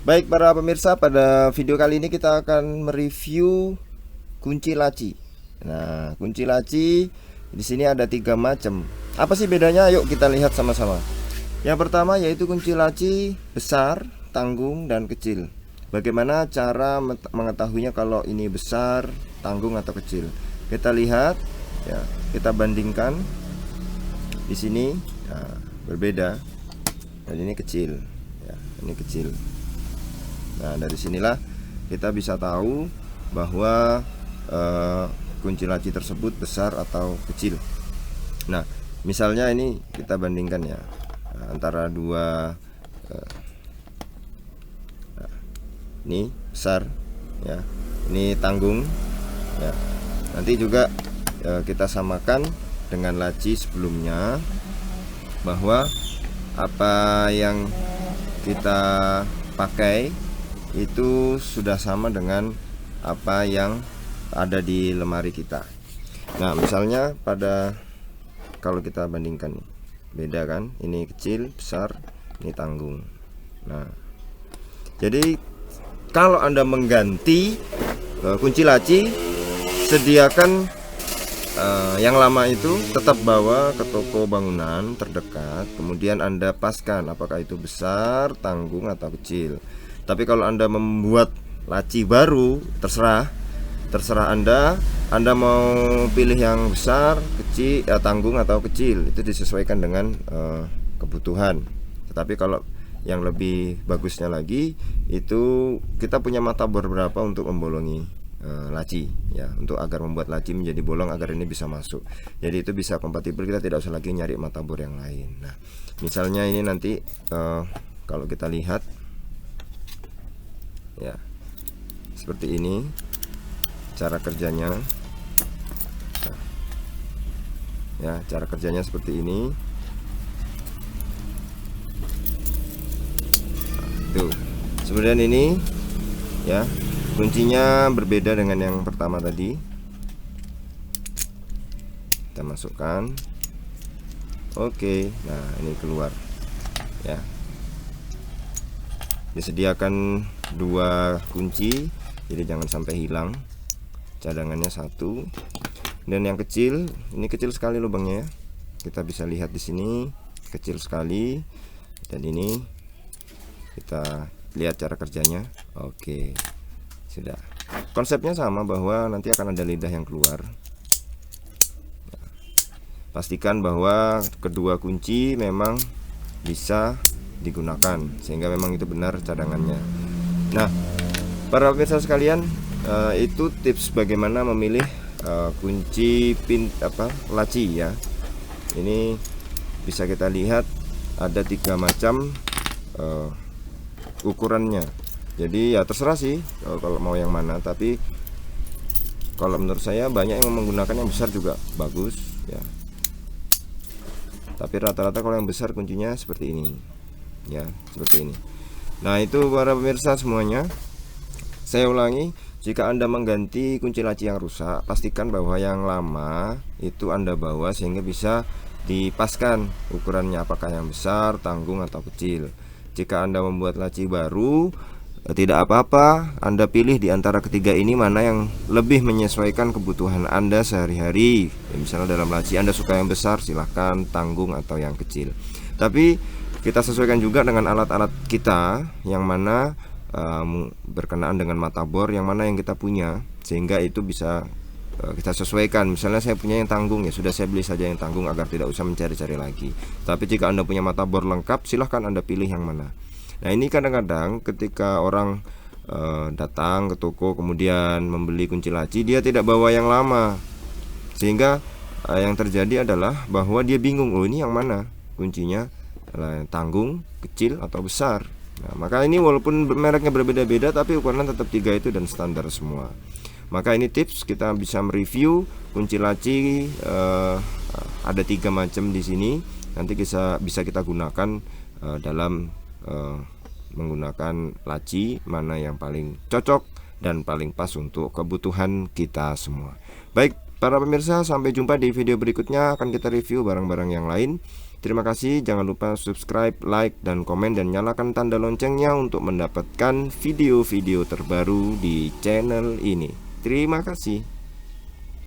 Baik para pemirsa, pada video kali ini kita akan mereview kunci laci. Nah, kunci laci di sini ada 3 macam. Apa sih bedanya? Yuk kita lihat sama-sama. Yang pertama yaitu kunci laci besar, tanggung, dan kecil. Bagaimana cara mengetahuinya kalau ini besar, tanggung, atau kecil? Kita lihat, ya, kita bandingkan. Di sini berbeda, dan ini kecil, ya, ini kecil. Nah, dari sinilah kita bisa tahu bahwa kunci laci tersebut besar atau kecil. Nah, misalnya ini kita bandingkan ya, antara dua, ini besar, ya, ini tanggung, ya. Nanti juga kita samakan dengan laci sebelumnya, bahwa apa yang kita pakai itu sudah sama dengan apa yang ada di lemari kita. Nah, misalnya kalau kita bandingkan nih, beda kan? Ini kecil, besar, ini tanggung. Nah, jadi kalau Anda mengganti kunci laci, sediakan yang lama itu tetap bawa ke toko bangunan terdekat, kemudian Anda paskan apakah itu besar, tanggung, atau kecil. Tapi kalau Anda membuat laci baru, terserah Anda mau pilih yang besar, kecil, tanggung, atau kecil. Itu disesuaikan dengan kebutuhan. Tetapi kalau yang lebih bagusnya lagi, itu kita punya mata bor berapa untuk membolongi laci, ya, untuk agar membuat laci menjadi bolong agar ini bisa masuk. Jadi itu bisa kompatibel, kita tidak usah lagi nyari mata bor yang lain. Nah, misalnya ini nanti kalau kita lihat, ya, seperti ini cara kerjanya. Nah, ya, cara kerjanya seperti ini. Tuh, kemudian ini, ya, kuncinya berbeda dengan yang pertama tadi. Kita masukkan. Oke, nah ini keluar, ya. Disediakan 2 kunci, jadi jangan sampai hilang. Cadangannya 1. Dan yang kecil, ini kecil sekali lubangnya, ya. Kita bisa lihat di sini, kecil sekali. Dan ini kita lihat cara kerjanya. Oke, sudah. Konsepnya sama, bahwa nanti akan ada lidah yang keluar. Pastikan bahwa kedua kunci memang bisa digunakan, sehingga memang itu benar cadangannya. Nah, para pemirsa sekalian, itu tips bagaimana memilih kunci laci, ya. Ini bisa kita lihat ada 3 macam ukurannya. Jadi ya terserah sih kalau mau yang mana, tapi kalau menurut saya banyak yang menggunakan yang besar juga bagus, ya. Tapi rata-rata kalau yang besar kuncinya seperti ini, ya, seperti ini. Nah, itu para pemirsa semuanya. Saya ulangi, jika Anda mengganti kunci laci yang rusak, pastikan bahwa yang lama itu Anda bawa sehingga bisa dipaskan ukurannya, apakah yang besar, tanggung, atau kecil. Jika Anda membuat laci baru, tidak apa-apa, Anda pilih di antara ketiga ini mana yang lebih menyesuaikan kebutuhan Anda sehari-hari. Ya, misalnya dalam laci Anda suka yang besar, silahkan, tanggung, atau yang kecil. Tapi kita sesuaikan juga dengan alat-alat kita, yang mana berkenaan dengan mata bor yang mana yang kita punya, sehingga itu bisa kita sesuaikan. Misalnya saya punya yang tanggung, ya sudah, saya beli saja yang tanggung agar tidak usah mencari-cari lagi. Tapi jika Anda punya mata bor lengkap, silahkan Anda pilih yang mana. Nah, ini kadang-kadang ketika orang datang ke toko kemudian membeli kunci laci, dia tidak bawa yang lama, sehingga yang terjadi adalah bahwa dia bingung, oh ini yang mana kuncinya, tanggung, kecil, atau besar. Nah, maka ini walaupun mereknya berbeda-beda, tapi ukuran tetap 3 itu dan standar semua. Maka ini tips, kita bisa mereview kunci laci, ada 3 macam di sini. Nanti bisa kita gunakan dalam menggunakan laci mana yang paling cocok dan paling pas untuk kebutuhan kita semua. Baik para pemirsa, sampai jumpa di video berikutnya, akan kita review barang-barang yang lain. Terima kasih, jangan lupa subscribe, like, dan komen, dan nyalakan tanda loncengnya untuk mendapatkan video-video terbaru di channel ini. Terima kasih.